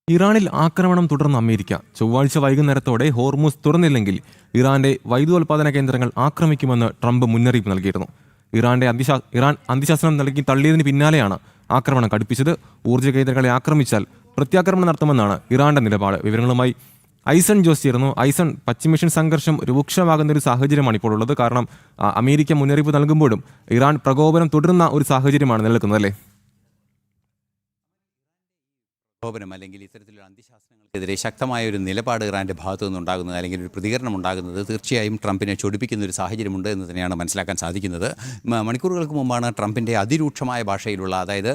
ഇറാനിൽ ആക്രമണം തുടർന്ന അമേരിക്ക ചൊവ്വാഴ്ച വൈകുന്നേരത്തോടെ ഹോർമുസ് തുറന്നില്ലെങ്കിൽ ഇറാന്റെ വൈദ്യുതോൽപാദന കേന്ദ്രങ്ങൾ ആക്രമിക്കുമെന്ന് ട്രംപ് മുന്നറിയിപ്പ് നൽകിയിരുന്നു. ഇറാൻ അന്ത്യശാസനം നൽകി തള്ളിയതിന് പിന്നാലെയാണ് ആക്രമണം കടുപ്പിച്ചത്. ഊർജ്ജ കേന്ദ്രങ്ങളെ ആക്രമിച്ചാൽ പ്രത്യാക്രമണം നടത്തുമെന്നാണ് ഇറാന്റെ നിലപാട്. വിവരങ്ങളുമായി ഐസൺ ജോസ് ചേർന്നു. ഐസൺ, പശ്ചിമേഷ്യൻ സംഘർഷം രൂക്ഷമാകുന്ന ഒരു സാഹചര്യമാണ് ഇപ്പോൾ ഉള്ളത്. കാരണം അമേരിക്ക മുന്നറിയിപ്പ് നൽകുമ്പോഴും ഇറാൻ പ്രകോപനം തുടരുന്ന ഒരു സാഹചര്യമാണ് നിലനിൽക്കുന്നത്, അല്ലേ? അല്ലെങ്കിൽ ഇത്തരത്തിലുള്ള അന്ത്യശാസ്ത്രങ്ങൾക്കെതിരെ ശക്തമായ ഒരു നിലപാട് ഇറാൻ്റെ ഭാഗത്തു നിന്നുണ്ടാകുന്നത് അല്ലെങ്കിൽ ഒരു പ്രതികരണം ഉണ്ടാകുന്നത് തീർച്ചയായും ട്രംപിനെ ചൊടിപ്പിക്കുന്ന ഒരു സാഹചര്യമുണ്ട് എന്ന് തന്നെയാണ് മനസ്സിലാക്കാൻ സാധിക്കുന്നത്. മണിക്കൂറുകൾക്ക് മുമ്പാണ് ട്രംപിൻ്റെ അതിരൂക്ഷമായ ഭാഷയിലുള്ള, അതായത്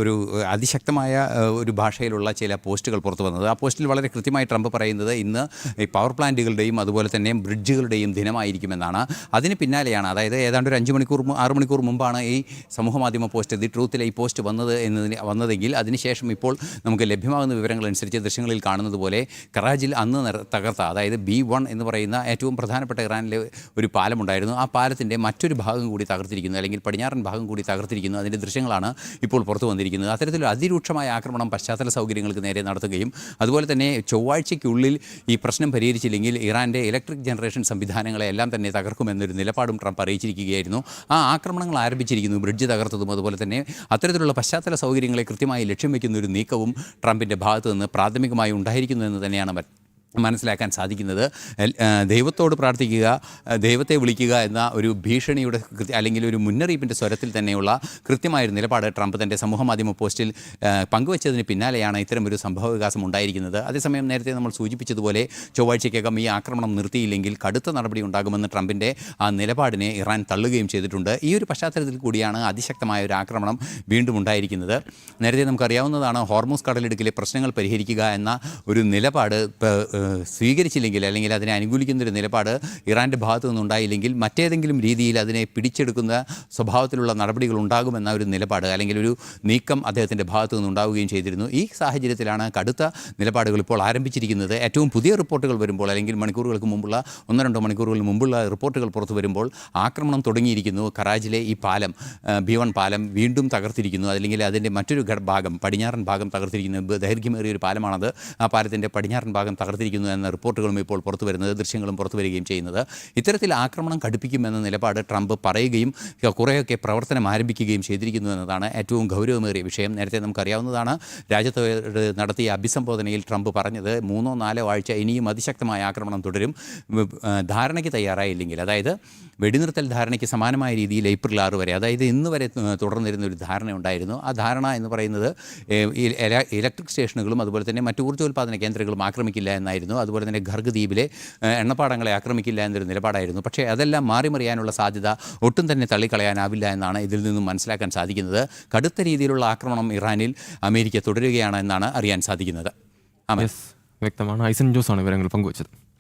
ഒരു അതിശക്തമായ ഒരു ഭാഷയിലുള്ള ചില പോസ്റ്റുകൾ പുറത്തു വന്നത്. ആ പോസ്റ്റിൽ വളരെ കൃത്യമായി ട്രംപ് പറയുന്നത് ഇന്ന് ഈ പവർ പ്ലാന്റുകളുടെയും അതുപോലെ തന്നെ ബ്രിഡ്ജുകളുടെയും ദിനമായിരിക്കുമെന്നാണ്. അതിന് പിന്നാലെയാണ്, അതായത് ഏതാണ്ട് ഒരു 6 മണിക്കൂർ മുമ്പാണ് ഈ സമൂഹമാധ്യമ പോസ്റ്റ്, ദി ട്രൂത്തിലെ ഈ പോസ്റ്റ് വന്നതെങ്കിൽ അതിനുശേഷം ഇപ്പോൾ നമുക്ക് ലഭ്യമാകുന്ന വിവരങ്ങളനുസരിച്ച് ദൃശ്യങ്ങളിൽ കാണുന്നത് പോലെ കറാജിൽ അന്ന് തകർത്ത, അതായത് B1 എന്ന് പറയുന്ന ഏറ്റവും പ്രധാനപ്പെട്ട ഇറാനിലെ ഒരു പാലമുണ്ടായിരുന്നു. ആ പാലത്തിൻ്റെ മറ്റൊരു ഭാഗം കൂടി തകർത്തിരിക്കുന്നു, അല്ലെങ്കിൽ പടിഞ്ഞാറൻ ഭാഗം കൂടി തകർത്തിരിക്കുന്നു. അതിൻ്റെ ദൃശ്യങ്ങളാണ് ഇപ്പോൾ പുറത്തു വന്നിരിക്കുന്നത്. അത്തരത്തിലൊരു അതിരൂക്ഷമായ ആക്രമണം പശ്ചാത്തല സൗകര്യങ്ങൾക്ക് നേരെ നടത്തുകയും അതുപോലെ തന്നെ ചൊവ്വാഴ്ചയ്ക്കുള്ളിൽ ഈ പ്രശ്നം പരിഹരിച്ചില്ലെങ്കിൽ ഇറാൻ്റെ ഇലക്ട്രിക് ജനറേഷൻ സംവിധാനങ്ങളെ എല്ലാം തന്നെ തകർക്കുമെന്നൊരു നിലപാടും ട്രംപ് അറിയിച്ചിരിക്കുകയായിരുന്നു. ആ ആക്രമണങ്ങൾ ആരംഭിച്ചിരിക്കുന്നു, ബ്രിഡ്ജ് തകർത്തതും അതുപോലെ തന്നെ അത്തരത്തിലുള്ള പശ്ചാത്തല സൗകര്യങ്ങളെ കൃത്യമായി ലക്ഷ്യം വയ്ക്കുന്ന ഒരു നീക്കവും ട്രംപിൻ്റെ ഭാഗത്തു നിന്ന് പ്രാഥമികമായി ഉണ്ടായിരിക്കുന്നു എന്ന് തന്നെയാണ് മനസ്സിലാക്കാൻ സാധിക്കുന്നത്. ദൈവത്തോട് പ്രാർത്ഥിക്കുക, ദൈവത്തെ വിളിക്കുക എന്ന ഒരു ഭീഷണിയുടെ അല്ലെങ്കിൽ ഒരു മുന്നറിയിപ്പിൻ്റെ സ്വരത്തിൽ തന്നെയുള്ള കൃത്യമായൊരു നിലപാട് ട്രംപ് തൻ്റെ സമൂഹമാധ്യമ പോസ്റ്റിൽ പങ്കുവച്ചതിന് പിന്നാലെയാണ് ഇത്തരമൊരു സംഭവവികാസം ഉണ്ടായിരിക്കുന്നത്. അതേസമയം നേരത്തെ നമ്മൾ സൂചിപ്പിച്ചതുപോലെ ചൊവ്വാഴ്ചയ്ക്കകം ഈ ആക്രമണം നിർത്തിയില്ലെങ്കിൽ കടുത്ത നടപടി ഉണ്ടാകുമെന്ന് ട്രംപിൻ്റെ ആ നിലപാടിനെ ഇറാൻ തള്ളുകയും ചെയ്തിട്ടുണ്ട്. ഈ ഒരു പശ്ചാത്തലത്തിൽ കൂടിയാണ് അതിശക്തമായ ഒരു ആക്രമണം വീണ്ടും ഉണ്ടായിരിക്കുന്നത്. നേരത്തെ നമുക്കറിയാവുന്നതാണ്, ഹോർമുസ് കടലിടുക്കിലെ പ്രശ്നങ്ങൾ പരിഹരിക്കുക എന്ന ഒരു നിലപാട് സ്വീകരിച്ചില്ലെങ്കിൽ, അല്ലെങ്കിൽ അതിനെ അനുകൂലിക്കുന്നൊരു നിലപാട് ഇറാൻ്റെ ഭാഗത്തു നിന്നുണ്ടായില്ലെങ്കിൽ മറ്റേതെങ്കിലും രീതിയിൽ അതിനെ പിടിച്ചെടുക്കുന്ന സ്വഭാവത്തിലുള്ള നടപടികൾ ഉണ്ടാകുമെന്ന ഒരു നിലപാട്, അല്ലെങ്കിൽ ഒരു നീക്കം അദ്ദേഹത്തിൻ്റെ ഭാഗത്തു നിന്നുണ്ടാവുകയും ചെയ്തിരുന്നു. ഈ സാഹചര്യത്തിലാണ് കടുത്ത നിലപാടുകൾ ഇപ്പോൾ ആരംഭിച്ചിരിക്കുന്നത്. ഏറ്റവും പുതിയ റിപ്പോർട്ടുകൾ വരുമ്പോൾ, അല്ലെങ്കിൽ മണിക്കൂറുകൾക്ക് മുമ്പുള്ള 1-2 മണിക്കൂറുകൾ മുമ്പുള്ള റിപ്പോർട്ടുകൾ പുറത്തു വരുമ്പോൾ ആക്രമണം തുടങ്ങിയിരിക്കുന്നു. കറാജിലെ ഈ പാലം, B1 പാലം വീണ്ടും തകർത്തിരിക്കുന്നു, അല്ലെങ്കിൽ അതിൻ്റെ മറ്റൊരു ഭാഗം, പടിഞ്ഞാറൻ ഭാഗം തകർത്തിരിക്കുന്നു. ദൈർഘ്യമേറിയ ഒരു പാലമാണത്. ആ പാലത്തിൻ്റെ പടിഞ്ഞാറൻ ഭാഗം തകർത്തിരിക്കുന്നു എന്ന റിപ്പോർട്ടുകളും ഇപ്പോൾ പുറത്തു വരുന്നത്, ദൃശ്യങ്ങളും പുറത്തു വരികയും ചെയ്യുന്നത്. ഇത്തരത്തിൽ ആക്രമണം കടുപ്പിക്കുമെന്ന നിലപാട് ട്രംപ് പറയുകയും കുറേയൊക്കെ പ്രവർത്തനം ആരംഭിക്കുകയും ചെയ്തിരിക്കുന്നു എന്നതാണ് ഏറ്റവും ഗൗരവമേറിയ വിഷയം. നേരത്തെ നമുക്കറിയാവുന്നതാണ്, രാജ്യത്ത് നടത്തിയ അഭിസംബോധനയിൽ ട്രംപ് പറഞ്ഞത് 3-4 ആഴ്ച ഇനിയും അതിശക്തമായ ആക്രമണം തുടരും. ധാരണയ്ക്ക് തയ്യാറായില്ലെങ്കിൽ, അതായത് വെടിനിർത്തൽ ധാരണയ്ക്ക് സമാനമായ രീതിയിൽ ഏപ്രിൽ 6 വരെ, അതായത് ഇന്ന് വരെ തുടർന്നിരുന്ന ഒരു ധാരണ ഉണ്ടായിരുന്നു. ആ ധാരണ എന്ന് പറയുന്നത് ഇലക്ട്രിക് സ്റ്റേഷനുകളും അതുപോലെ തന്നെ മറ്റ് ഊർജ്ജോൽപാദന കേന്ദ്രങ്ങളും ആക്രമിക്കില്ല എന്നായിരുന്നു. അതുപോലെ തന്നെ ഖർഗ് ദ്വീപിലെ എണ്ണപ്പാടങ്ങളെ ആക്രമിക്കില്ല എന്നൊരു നിലപാടായിരുന്നു. പക്ഷേ അതെല്ലാം മാറിമറിയാനുള്ള സാധ്യത ഒട്ടും തന്നെ തള്ളിക്കളയാനാവില്ല എന്നാണ് ഇതിൽ നിന്നും മനസ്സിലാക്കാൻ സാധിക്കുന്നത്. കടുത്ത രീതിയിലുള്ള ആക്രമണം ഇറാനിൽ അമേരിക്ക തുടരുകയാണ് എന്നാണ് അറിയാൻ സാധിക്കുന്നത്. വ്യക്തമാണ്. ഐസൺ ജോസ് ആണ് വിവരങ്ങൾ പങ്കുവച്ചത്.